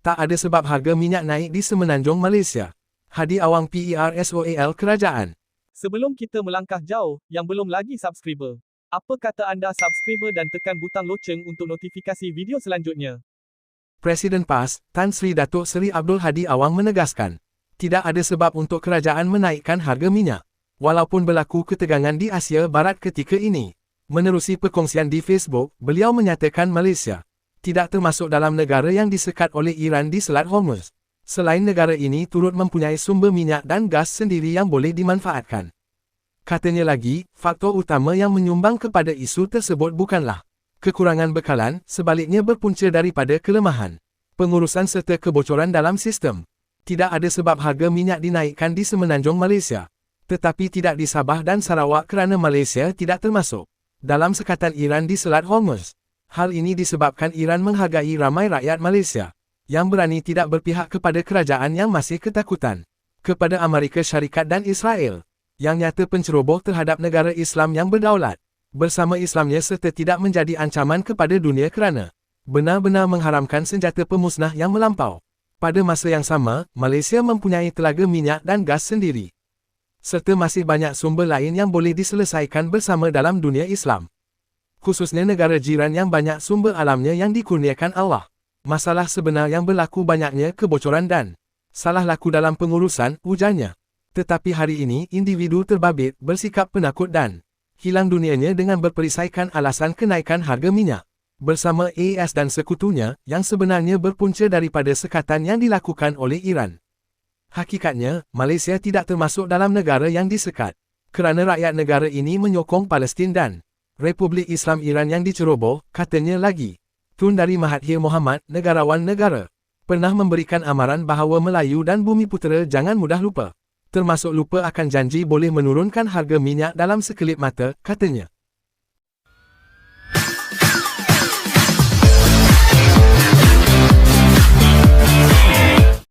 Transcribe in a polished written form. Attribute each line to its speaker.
Speaker 1: Tak ada sebab harga minyak naik di Semenanjung Malaysia. Hadi Awang PERSOAL Kerajaan.
Speaker 2: Sebelum kita melangkah jauh, yang belum lagi subscriber, apa kata anda subscriber dan tekan butang loceng untuk notifikasi video selanjutnya?
Speaker 1: Presiden PAS, Tan Sri Datuk Seri Abdul Hadi Awang menegaskan, tidak ada sebab untuk kerajaan menaikkan harga minyak, walaupun berlaku ketegangan di Asia Barat ketika ini. Menerusi perkongsian di Facebook, beliau menyatakan Malaysia tidak termasuk dalam negara yang disekat oleh Iran di Selat Hormuz. Selain negara ini turut mempunyai sumber minyak dan gas sendiri yang boleh dimanfaatkan. Katanya lagi, faktor utama yang menyumbang kepada isu tersebut bukanlah kekurangan bekalan, sebaliknya berpunca daripada kelemahan pengurusan serta kebocoran dalam sistem. Tidak ada sebab harga minyak dinaikkan di Semenanjung Malaysia, tetapi tidak di Sabah dan Sarawak kerana Malaysia tidak termasuk dalam sekatan Iran di Selat Hormuz. Hal ini disebabkan Iran menghargai ramai rakyat Malaysia yang berani tidak berpihak kepada kerajaan yang masih ketakutan kepada Amerika Syarikat dan Israel, yang nyata penceroboh terhadap negara Islam yang berdaulat bersama Islamnya serta tidak menjadi ancaman kepada dunia kerana benar-benar mengharamkan senjata pemusnah yang melampau. Pada masa yang sama, Malaysia mempunyai telaga minyak dan gas sendiri, serta masih banyak sumber lain yang boleh diselesaikan bersama dalam dunia Islam, khususnya negara jiran yang banyak sumber alamnya yang dikurniakan Allah. Masalah sebenar yang berlaku banyaknya kebocoran dan salah laku dalam pengurusan, ujarnya. Tetapi hari ini individu terbabit, bersikap penakut dan hilang dunianya dengan berperisaikan alasan kenaikan harga minyak bersama AS dan sekutunya yang sebenarnya berpunca daripada sekatan yang dilakukan oleh Iran. Hakikatnya, Malaysia tidak termasuk dalam negara yang disekat kerana rakyat negara ini menyokong Palestin dan Republik Islam Iran yang diceroboh, katanya lagi. Tun dari Mahathir Mohamad, negarawan negara, pernah memberikan amaran bahawa Melayu dan Bumiputera jangan mudah lupa, termasuk lupa akan janji boleh menurunkan harga minyak dalam sekelip mata, katanya.